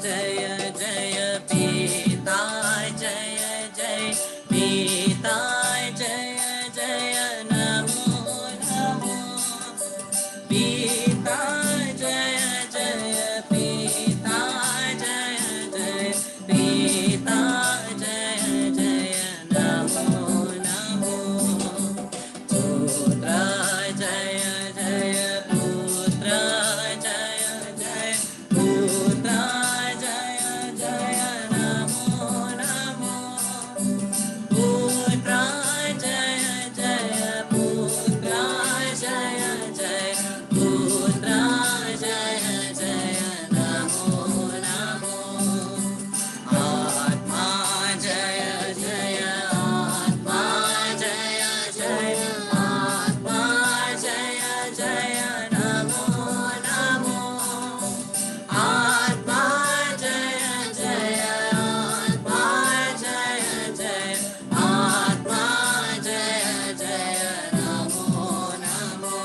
जय जय पिता जय जय पिता जय जय नमो नमो पिता जय जय पिता जय जय पिता जय जय नमो नमो पुत्र जय जय पुत्र जय जय पुत्र जय जय नमो नमो पुत्र जय जय पुत्र जय जय पुत्र जय जय नमो नमो आत्मा जय जय आत्मा जय जय आत्मा जय जय नमो नमो आत्मा जय जय आत्मा जय जय आत्मा जय जय नमो नमो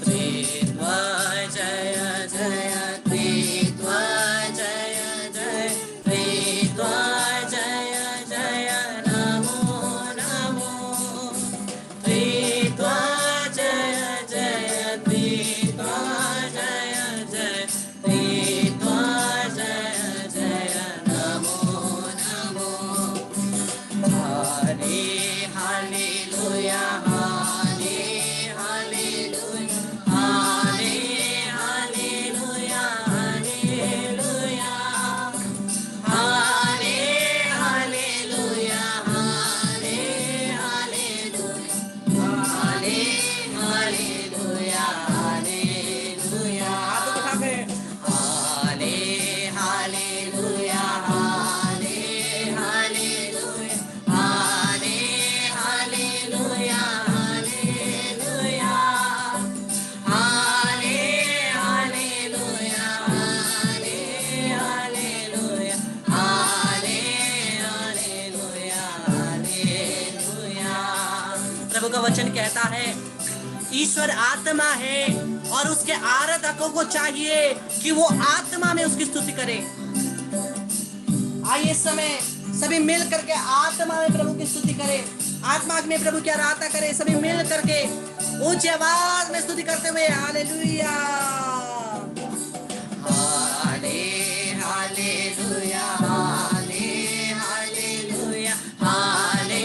त्रित्व जय जय त्रित्व जय जय त्रित्व जय जय नमो नमो त्रित्व जय जय त्रित्व जय जय त्रित्व जय जय नमो नमो हरे हालेलुया हरे हालेलुया हरे हालेलुया हालेलुया हरे हालेलुया हरे हालेलुया हरे हालेलुया हालेलुया हाथ उठा के हरे हालेलुया हरे हालेलुया हरे हालेलुया हालेलुया हरे हालेलुया हरे हालेलुया हरे हालेलुया हालेलुया। प्रभु का वचन कहता है ईश्वर आत्मा है और उसके आराधकों को चाहिए कि वो आत्मा में उसकी स्तुति करे। आइए इस समय सभी मिल करके आत्मा में प्रभु की स्तुति करें, आत्मा में प्रभु की आराधना करें, सभी मिल करके ऊंची आवाज में स्तुति करते हुए हालेलुया हाले हालेलुया हाले हालेलुया हाले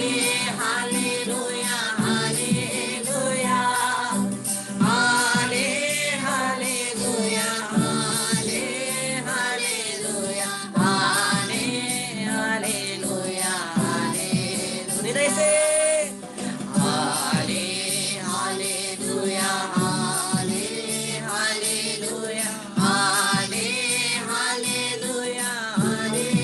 हालेलुया हालेलुया हाले हालेलुया हाले हालेलुया हाले हालेलुया हालेलुया हृदय से हाले हालेलुया हाले हालेलुया हाले हालेलुया हाले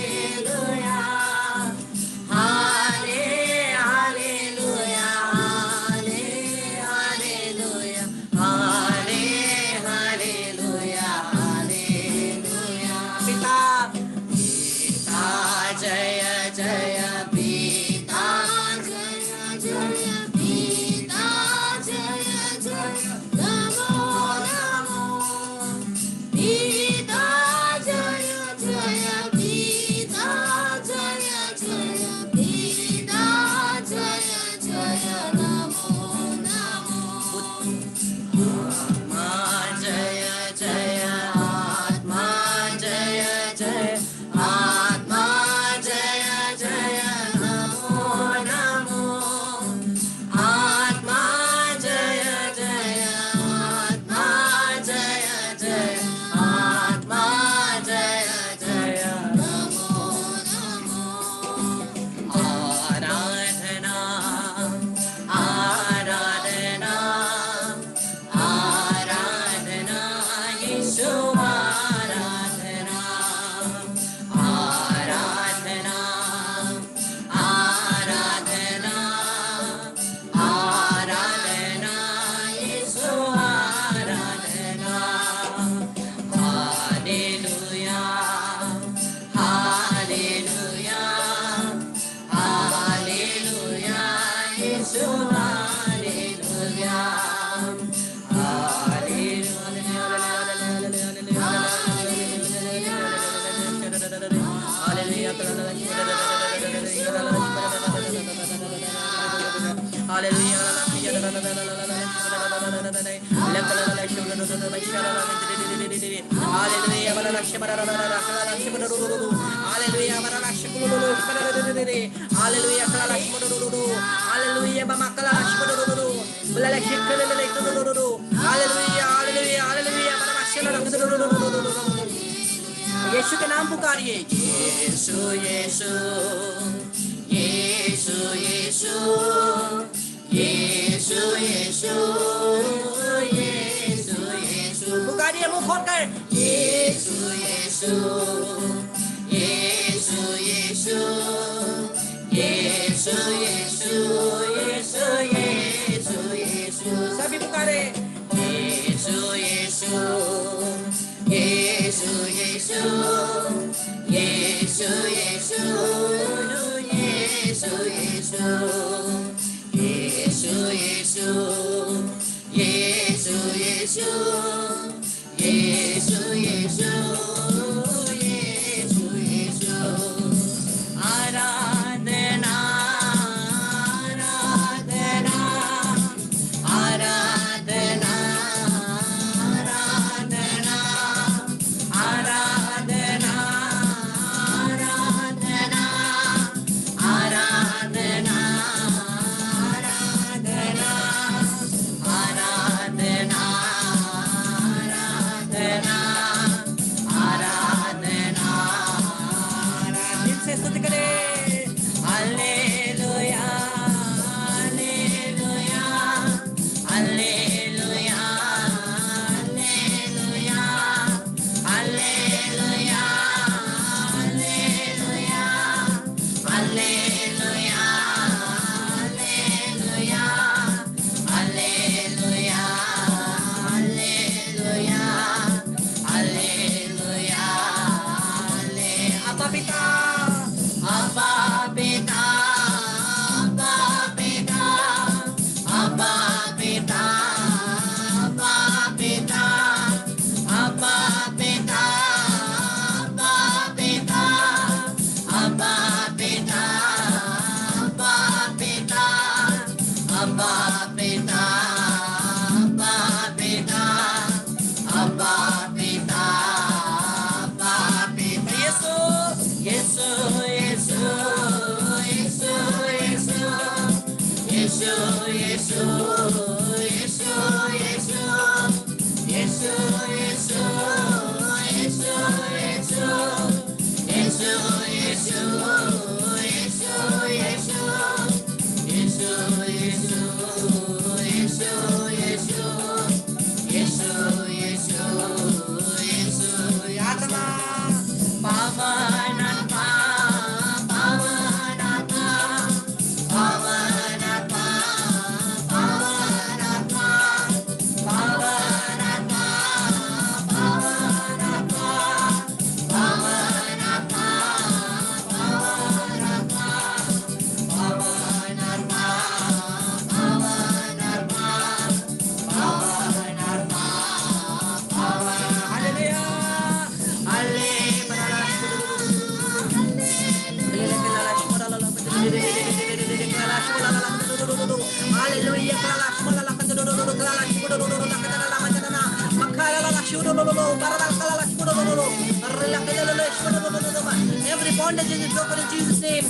Hallelujah, यीशु के नाम पुकारिए यीशु यीशु यीशु यीशु यीशु यीशु यीशु यीशु पुकारिए मुंह खोलकर यीशु यीशु यीशु यीशु यीशु यीशु यीशु यीशु यीशु सभी पुकारे यीशु यीशु यीशु यीशु यीशु यीशु यीशु यीशु यीशु यीशु यीशु यीशु यीशु यीशु यीशु आराधना आराधना आराधना Every bondage is broken in Jesus' name.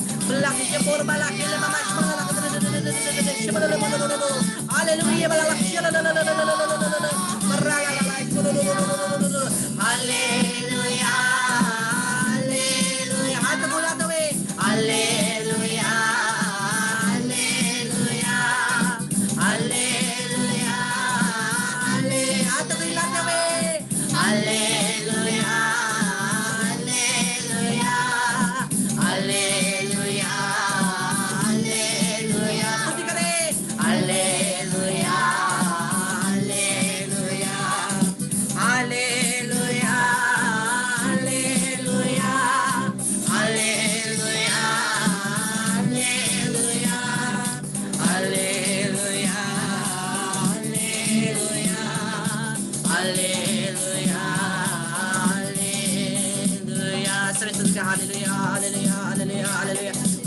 Hallelujah.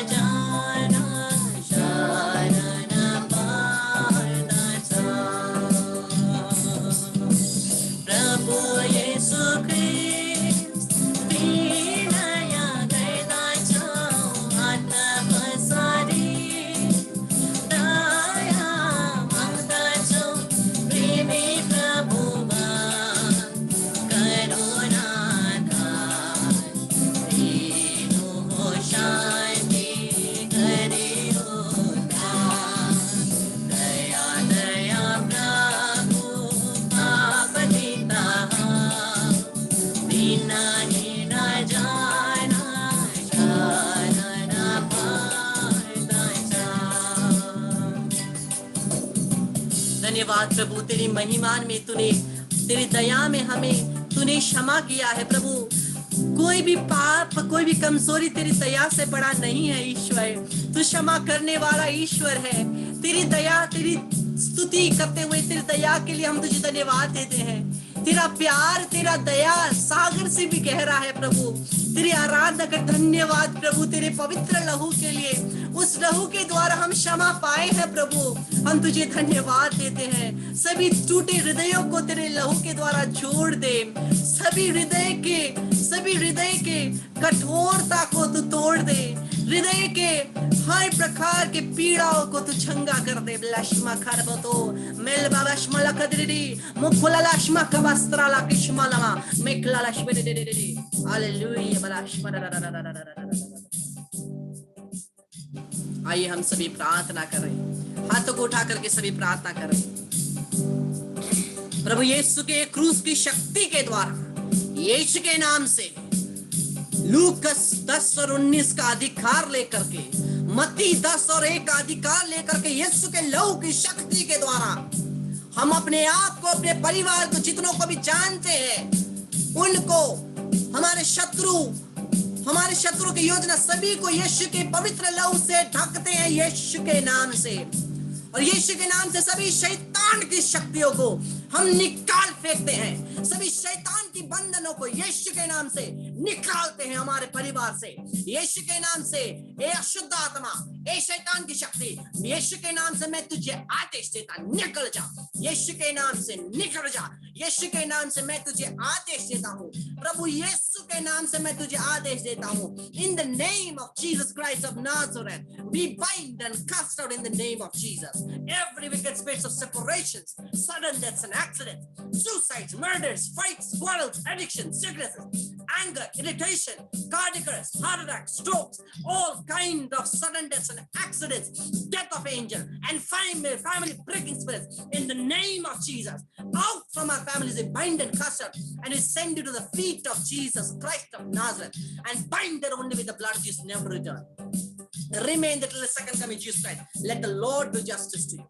धन्यवाद प्रभु, तेरी महिमा में तूने, तेरी दया में हमें तूने क्षमा किया है प्रभु। कोई भी पाप, कोई भी कमजोरी तेरी दया से बड़ा नहीं है ईश्वर। तू क्षमा करने वाला ईश्वर है। तेरी दया, तेरी स्तुति करते हुए तेरी दया के लिए हम तुझे धन्यवाद देते हैं। तेरा प्यार, तेरा दया सागर से भी गहरा है प्रभु। तेरी आराधना कर। धन्यवाद प्रभु तेरे पवित्र लहू के लिए। उस लहू के द्वारा हम क्षमा पाए हैं प्रभु। हम तुझे धन्यवाद देते हैं। सभी टूटे हृदयों को तेरे लहू के द्वारा जोड़ दे। सभी हृदय के कठोरता को तू तोड़ दे। हृदय के हर प्रकार के पीड़ाओं को तू चंगा कर दे। लक्ष्मा खरबतो मेलबा लक्ष्मला कदरी मुखला लक्ष्मा कवस्त्रला किश्मलमा मेकला लक्ष्मी दे। हालेलुया। आइए हम सभी प्रार्थना करें। हाथों को उठा करके सभी प्रार्थना करें। प्रभु यीशु के क्रूस की शक्ति के द्वारा, यीशु के नाम से लूकस 10 और 19 का अधिकार लेकर के, मत्ती 10 और 1 का अधिकार लेकर के, यीशु के लहू की शक्ति के द्वारा हम अपने आप को, अपने परिवार को, जितनों को भी जानते हैं उनको, हमारे शत्रु की योजना सभी को यीशु के पवित्र लहू से ढकते हैं यीशु के नाम से। और यीशु के नाम से सभी शैतान की शक्तियों को हम निकाल फेंकते हैं। सभी शैतान की बंधनों को यीशु के नाम से निकालते हैं हमारे परिवार से। यीशु के नाम से ए अशुद्ध आत्मा, ए शैतान की शक्ति, यीशु के नाम से मैं तुझे आदेश देता, निकल जा। यीशु के नाम से निकल जा। यीशु के नाम से मैं तुझे आदेश देता हूँ प्रभु। यीशु के नाम से मैं तुझे आदेश देता हूँ। In the name of Jesus Christ of Nazareth, we bind and cast out in the name of Jesus every wicked spirit of separations, sudden deaths and accidents, suicides, murders, fights, quarrels, addictions, sicknesses, anger, irritation, cardiac arrest, heart attacks, strokes, all kind of sudden deaths and accidents, death of angel and family breaking spirits. In the name of Jesus, out from our families, we bind and cast out, and we send you to the feet of Jesus Christ of Nazareth, and bind there only with the blood of Jesus, never return. Remain there till the second coming of Jesus Christ. Let the Lord do justice to you.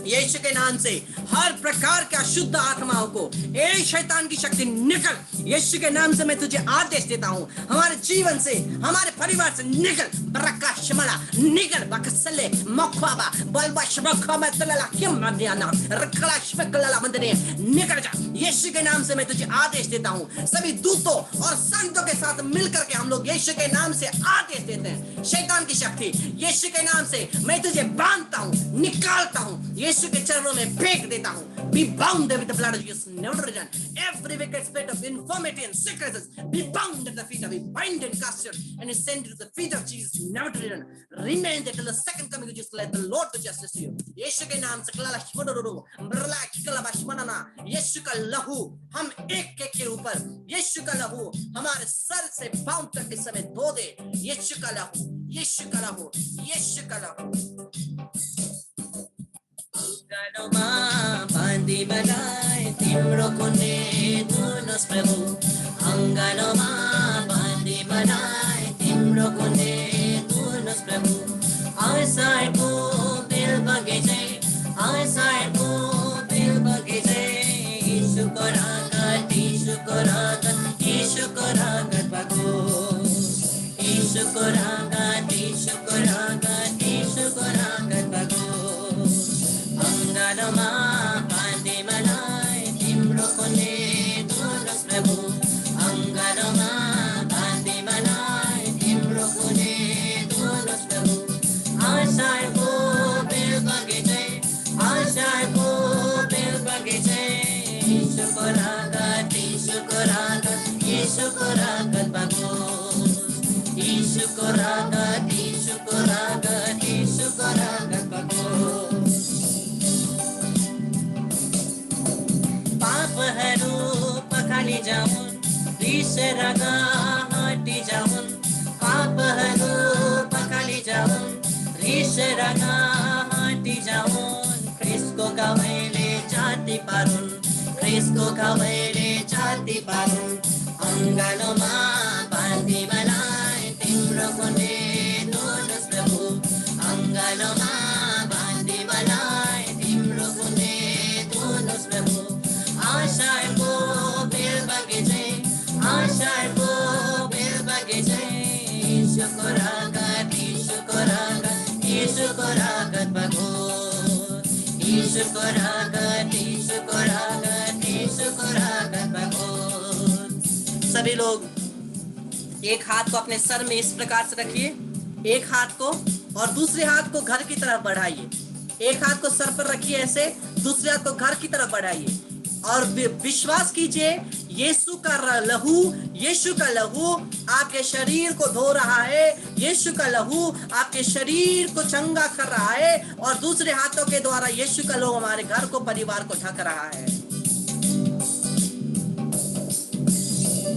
यीशु के नाम से हर प्रकार के अशुद्ध आत्माओं को, ए शैतान की शक्ति निकल। यीशु के नाम से मैं तुझे आदेश देता हूँ, हमारे जीवन से, हमारे परिवार से निकल। बरका शमला निकल। बकसले मखवाबा बलबा शबखवा में तलला किमदियाना रखला शबकला मंदने निकल जा। यीशु के नाम से मैं तुझे आदेश देता हूँ। सभी दूतों और संतों के साथ मिलकर के हम लोग यीशु के नाम से आदेश देते हैं। शैतान की शक्ति यीशु के नाम से मैं तुझे बांधता हूँ, निकालता हूँ, यीशु के चरणों में फेंक देता हूँ। Be bound with the blood of Jesus, never return. Every wicked spirit of infirmity and sicknesses, be bound at the feet of Him, bind and cast it, and is sent to the feet of Jesus, never to return. Remain there till the second coming of Jesus. Let the Lord do justice to you. यीशु के नाम से कला लक्ष्मणों बरला कला बश्मना, यीशु का लहू हम एक के ऊपर, यीशु का लहू हमारे सर से पांव तक के समय धो दे। यीशु का लहू, यीशु का लहू, यीशु का लहू। अंगनमा बांधी बनाए तिम्रो कुने धुनोस् प्रभु। अंगनमा बांधी बनाए तिम्रो कुने धुनोस् प्रभु। आशाको बेल बगैँचे, आशाको बेल बगैँचे, यीशुको रगत, यीशुको रगत, यीशुको रगत बगोस्। यीशुको रगत, यीशुको रगत, यीशुको रगत बगोस्। अंगनमा बांधी बनाए तिम्रो कुने धुनोस् प्रभु। अंगनमा बांधी बनाए तिम्रो कुने धुनोस् प्रभु। आशाको बेल बगैँचे, आशाको बेल बगैँचे, यीशुको रगत, यीशुको रगत, यीशुको रगत बगोस्। यीशुको रगत, यीशुको रगत, यीशुको रगत बगोस्। पापहरू पखाली जाउन्, रिस रागा हटी जाउन्। पापहरू पखाली जाउन्, रिस रागा हटी जाउन्। ख्रिस्टको गवाईले जाति पारुन्, यसको खबरले छाती पारुन् अङ्गालोमा बाँधी मलाई तिम्रो कुने धुनुहोस् प्रभु अङ्गालोमा बाँधी मलाई तिम्रो कुने धुनुहोस् प्रभु आशाको बेल बगैँचा आशाको बेल बगैँचा यीशुको रगत यीशुको रगत यीशुको रगत बगोस् यीशुको रगत यीशुको रगत यीशुको रगत बगोस्। सभी लोग एक हाथ को अपने सर में इस प्रकार से रखिए, एक हाथ को और दूसरे हाथ को घर की तरफ बढ़ाइए। एक हाथ को सर पर रखिए ऐसे, दूसरे हाथ को घर की तरफ बढ़ाइए और विश्वास कीजिए यीशु का लहू आपके शरीर को धो रहा है, यीशु का लहू आपके शरीर को चंगा कर रहा है और दूसरे हाथों के द्वारा यीशु का लहू हमारे घर को परिवार को ढक रहा है।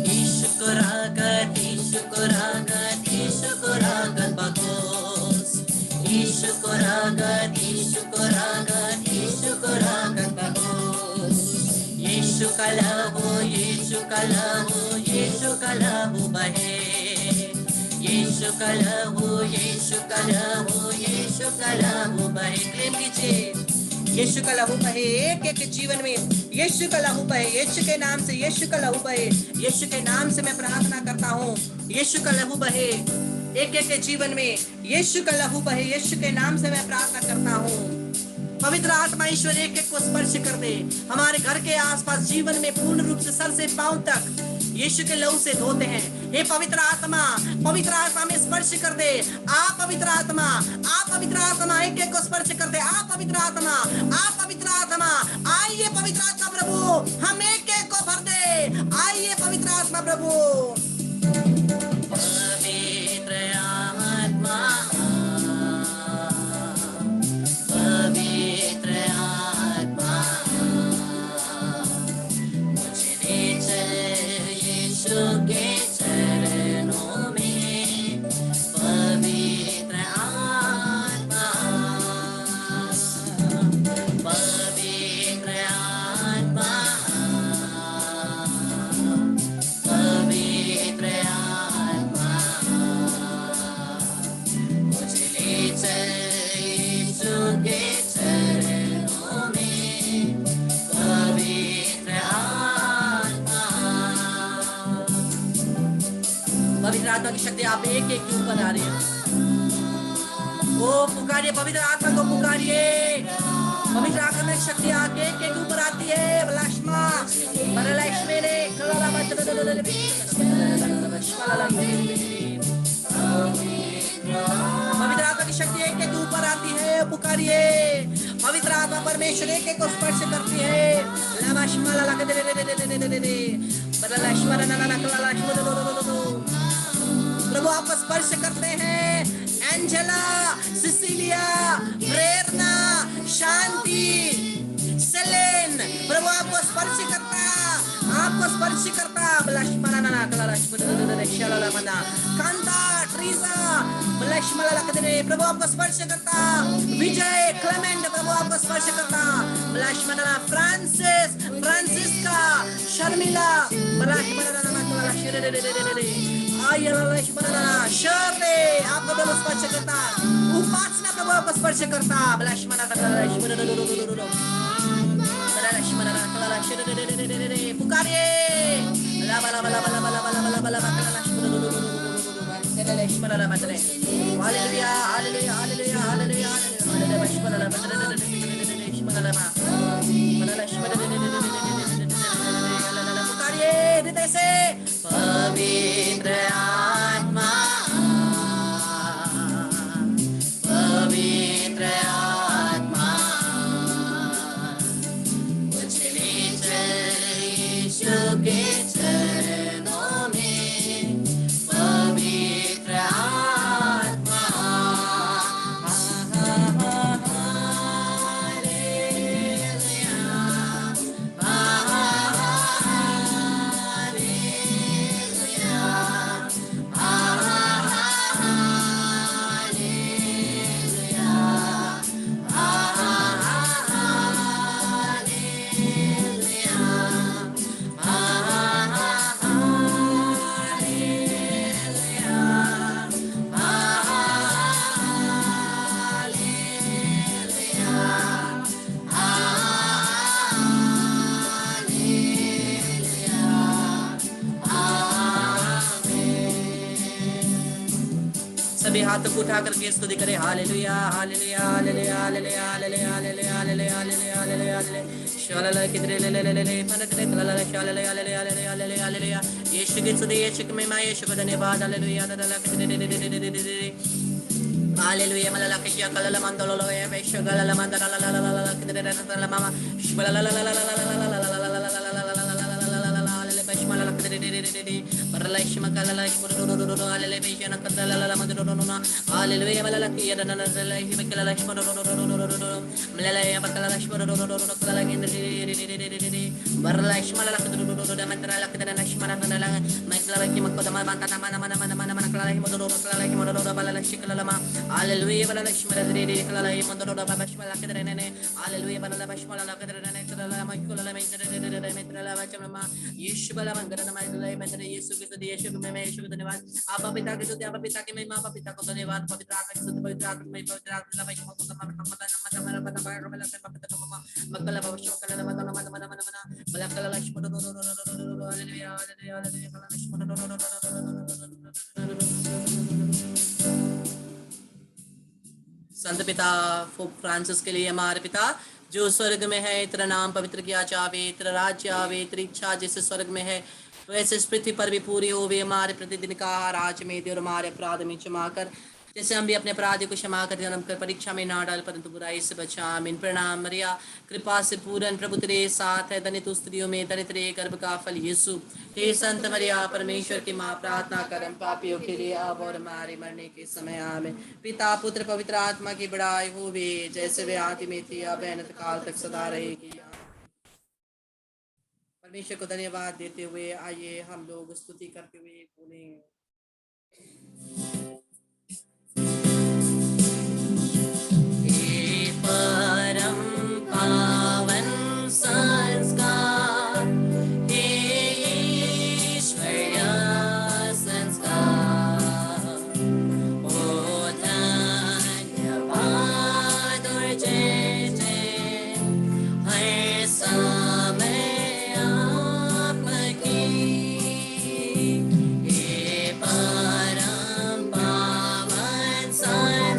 यीशु को रगत यीशु को रगत यीशु को रगत बगोस यीशु को रगत यीशु को रगत यीशु को रगत बगोस यीशु का लहू यीशु का लहू यीशु का लहू बहे यीशु का लहू यीशु का लहू यीशु का लहू बहे। प्रेम कीजिए यीशु का लहू बहे एक एक जीवन में, यीशु का लहू बहे, यीशु के नाम से यीशु का लहू बहे, यीशु के नाम से मैं प्रार्थना करता हूँ यीशु का लहू बहे एक एक के जीवन में, यीशु का लहू बहे, यीशु के नाम से मैं प्रार्थना करता हूँ। पवित्र आत्मा ईश्वर एक एक को स्पर्श कर दे, हमारे घर के आसपास जीवन में पूर्ण रूप से सर से पांव तक यीशु के लहू से धोते हैं। हे पवित्र आत्मा में स्पर्श कर दे, आप पवित्र आत्मा एक एक को स्पर्श कर दे, आप पवित्र आत्मा आइए पवित्र आत्मा प्रभु हम एक एक को भर दे, आइए पवित्र आत्मा प्रभु। पवित्र आत्मा के चरणों में पवित्र आत्मा पवित्र आत्मा पवित्र आत्मा मुझे ले चल यीशु के चरणों में पवित्र पवित्र आत्मा की शक्ति आप एक एक के ऊपर आ रही है। वो पुकारिए पवित्र आत्मा को, पुकारिए पवित्र आत्मा की शक्ति आके एक एक ऊपर आती है। बलाश्मा बरलाश्मे ने कलाला पवित्र आत्मा की शक्ति एक एक ऊपर आती है, पुकारिए पवित्र आत्मा परमेश्वर एक एक को स्पर्श करती है। लामाश्मा लाला के दे बरलाश्मा नाना कलालाश्मा प्रभु आपको स्पर्श करते हैं। एंजेला, सिसिलिया, प्रेरणा, शांति, सेलेन प्रभु आपको स्पर्श करता, आपको स्पर्श करता। कांता, ट्रीजा, प्रभु आपको स्पर्श करता। विजय, क्लेमेंट प्रभु आपको स्पर्श करता। फ्रांसिस, फ्रांसिस्का, शर्मिला, शर्ले आपको प्रभु स्पर्श करता। उपासना प्रभु आपको स्पर्श करता। पुकारिए हालेलुया हालेलुया हालेलुया हालेलुया पुकारिए हृदय से पवित्र आत्मा पवित्र आत्मा मुझे ले चल यीशु के चरणों में पवित्र आत्मा हालेलुया सभी हाथों को उठा करके स्तुति करें। Hallelujah hallelujah hallelujah hallelujah hallelujah hallelujah hallelujah hallelujah hallelujah hallelujah शाला किदरे ले ले ले ले ले पनकरे तला शाला ले हालेलुया हालेलुया हालेलुया हालेलुया यीशु की स्तुति यीशु की महिमा यीशु का धन्यवाद। हालेलुया तला किदरे Hallelujah, malala kaya kalala mandolo lo ya besho kalala mandala la la la la la la kidere na la mama shbala la la la la la la la la la la la la Hallelujah, bala lakshmana dre kala lai mandoro da bashmala kedre ne hallelujah bala bashmala la kedre ne kala mai kula la mai dre metra la bachama yeshu bala mangara na mai lai metra yesu ke sadi yeshu me yeshu ko धन्यवाद आपा पिता के स्तुति आपा पिता के महिमा आपा पिता को धन्यवाद पवित्र आत्मा की स्तुति पवित्र आत्मा में पवित्र आत्मा ला महिमा को तमाम तमाम तमाम तमाम पता पाए कमला से पता तमाम मक्कला भविष्य कला मत मत मत मत मत बला कला लक्ष्मण हालेलुया हालेलुया हालेलुया कला लक्ष्मण संत पिता पोप फ्रांसिस के लिए हमारे पिता जो स्वर्ग में है तेरा नाम पवित्र किया जावे तेरा राज्य आवे तेरी इच्छा जैसे स्वर्ग में है वैसे इस पृथ्वी पर भी पूरी होवे हमारे प्रतिदिन का आहार में दे और हमारे अपराध में क्षमा कर जैसे हम भी अपने अपराधी को क्षमा कर जन्म कर परीक्षा में ना डाल परंतु बुराई से बचा आमीन। प्रणाम मरिया कृपा से पूर्ण प्रभु तेरे साथ है धन्य तू स्त्रियों में धन्य तेरे गर्भ का फल यीशु। हे संत मरिया परमेश्वर की माँ प्रार्थना कर हम पापियों के लिए अब और हमारे मरने के समय आमीन। पिता पुत्र पवित्र आत्मा की बड़ाई होवे जैसे वे आदि में थी अब अनंत काल तक सदा रहेगी। परमेश्वर को धन्यवाद देते हुए आइए हम लोग स्तुति करते हुए बोले परम पावन संस्कार हे ईश्वरीय संस्कार ओ धन्यवाद और जय जय हर समय आपकी हे परम पावन संस्कार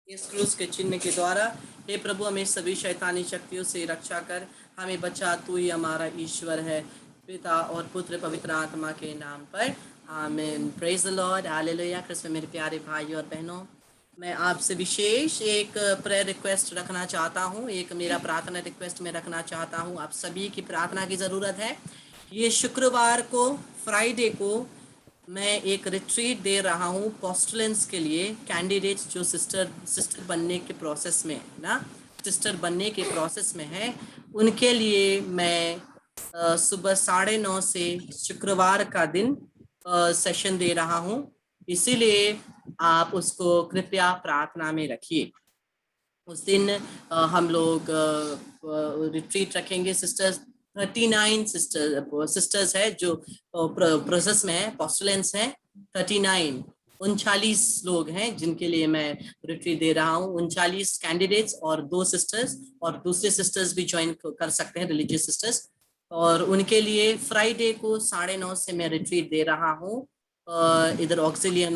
इस क्रूस के चिन्ह के द्वारा हे प्रभु हमें सभी शैतानी शक्तियों से रक्षा कर हमें बचा तू ही हमारा ईश्वर है पिता और पुत्र पवित्र आत्मा के नाम पर आमीन। Praise the Lord hallelujah. Krishna मेरे प्यारे भाई और बहनों मैं आपसे विशेष एक प्रेयर रिक्वेस्ट रखना चाहता हूँ एक मेरा प्रार्थना रिक्वेस्ट में रखना चाहता हूँ आप सभी की प्रार्थना की ज़रूरत है। ये शुक्रवार को फ्राइडे को मैं एक रिट्रीट दे रहा हूँ पोस्टलेंस के लिए कैंडिडेट्स जो सिस्टर बनने के प्रोसेस में ना सिस्टर बनने के प्रोसेस में है उनके लिए मैं सुबह 9:30 से शुक्रवार का दिन सेशन दे रहा हूँ इसीलिए आप उसको कृपया प्रार्थना में रखिए। उस दिन हम लोग रिट्रीट रखेंगे सिस्टर्स 39 सिस्टर्स है जो प्रोसेस में है पोस्टलेंस है 39 39 लोग हैं जिनके लिए मैं रिट्रीट दे रहा हूँ 39 कैंडिडेट्स और 2 सिस्टर्स और दूसरे सिस्टर्स भी ज्वाइन कर सकते हैं रिलीजियस सिस्टर्स और उनके लिए फ्राइडे को 9:30 से मैं रिट्रीट दे रहा हूँ इधर ऑक्सिलियन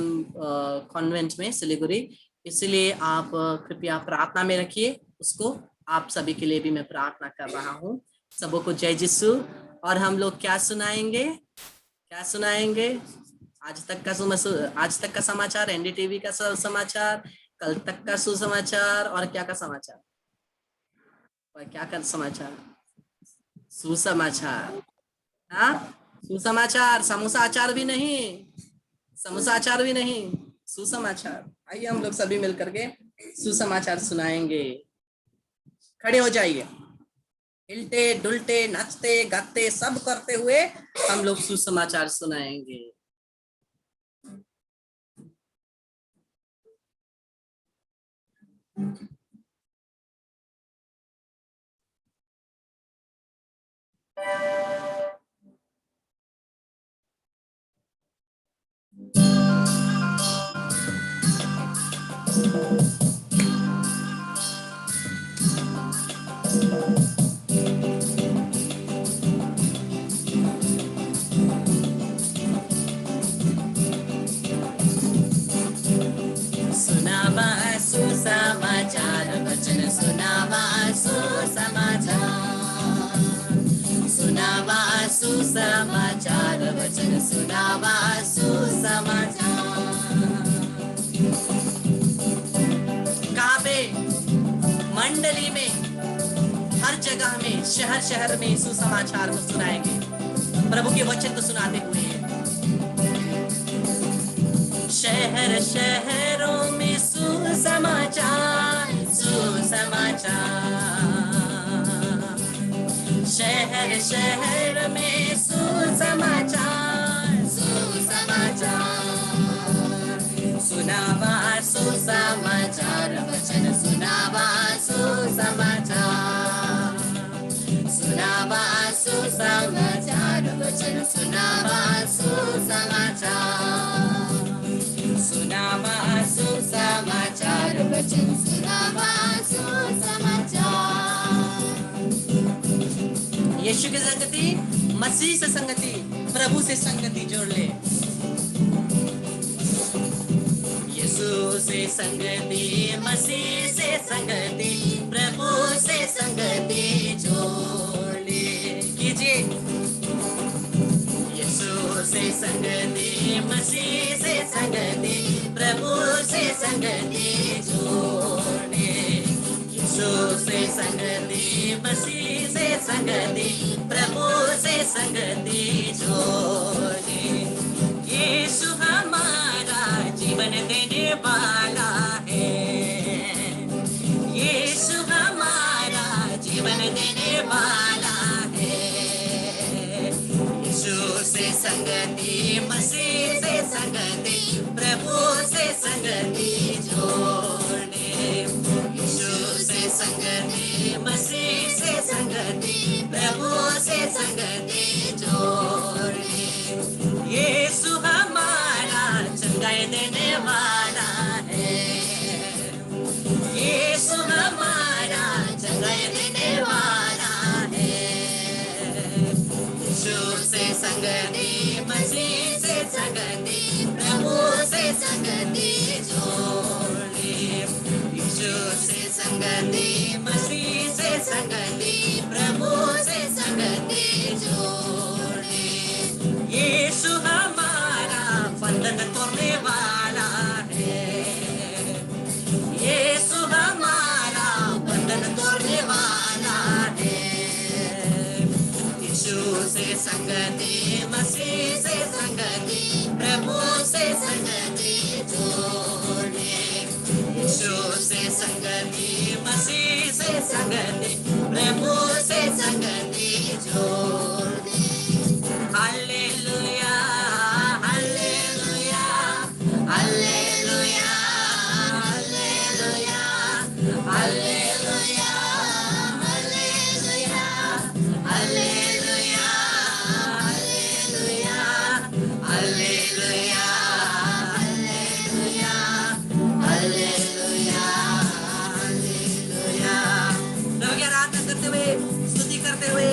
कॉन्वेंट में सिलीगुड़ी इसलिए आप कृपया प्रार्थना में रखिए उसको आप सभी के लिए भी मैं प्रार्थना कर रहा हूँ। सबको जय यीशु। और हम लोग क्या सुनाएंगे आज तक का समाचार एनडीटीवी का समाचार कल तक का सुसमाचार और क्या का समाचार पर क्या कर समाचार, सुसमाचार। हाँ, सुसमाचार, समोसा अचार भी नहीं, समोसा अचार भी नहीं, सुसमाचार। आइए हम लोग सभी मिल करके सुसमाचार सुनाएंगे। खड़े हो जाइए, हिलते डुलते नाचते गाते सब करते हुए हम लोग सुसमाचार सुनाएंगे। सुनावा सुसमाचार वचन, सुनावा सुसमाचार, सुनावा सुसमाचार वचन, सुनावा सुसमाचार। कहाँ पे? मंडली में, हर जगह में, शहर शहर में सुसमाचार को सुनाएंगे, प्रभु के वचन को सुनाते हुए। शहर शहरों में सुसमाचार, सुसमाचार, शहर शहर में सुसमाचार, सुसमाचार, सुनावा सुसमाचार वचन, सुनावा सुसमाचार, सुनावा सुसमाचार वचन, सुनावा सुसमाचार, सुनावा सुसमाचार वचन, सुनावा सुसमाचार। यीशु की संगति, मसीह से संगति, प्रभु से संगति जोड़ ले। यीशु से संगति, मसीह से संगति, प्रभु से संगति जोड़ ले। कीजिए, यीशु से संगति, मसीह से संगति, प्रभु से संगति जोड़े। यीशु से संगति, मसीह से संगति, प्रभु से संगति जोड़े। यीशु हमारा जीवन देने वाला है, यीशु हमारा जीवन देने वाला है। यीशु से संगति, मसीह से संगति, प्रभु से संगति जोड़े। यीशु से संगति, मसीह से संगति, प्रभु से संगति जोड़े। यीशु हमारा चंगाई देने वाला है, यीशु हमारा चंगाई देने वाला है। यीशु से संगति, मसीह से संगति, प्रभु से संगति जोड़े। यीशु से संगति, मसीह से संगति, प्रभु से संगति जोड़े। यीशु हमारा बंधन तोड़ने वाला है, यीशु हमारा बंधन तोड़ने वाला है। यीशु से संगति, मसीह से संगति, प्रभु से संगति जोड़े। यीशु से संगति, मसीह से संगति, प्रभु से संगति जोड़े। Hallelujah, hallelujah, hallelujah, hallelujah, hallelujah, hallelujah, hallelujah, hallelujah, hallelujah, hallelujah, hallelujah. लोग आराधना करते हुए, स्तुति करते हुए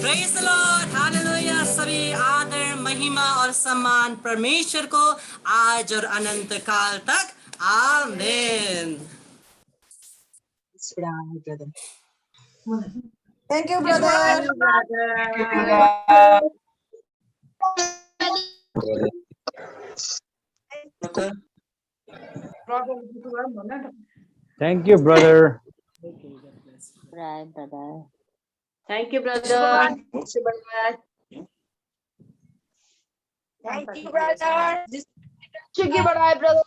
Praise the Lord, हालेलुया। सभी आदर, महिमा और सम्मान परमेश्वर को आज और अनंत काल तक। आमीन। Thank you, brother. Thank you, brother. Right, brother. Thank you, brother. Thank you, brother. Thank you, brother.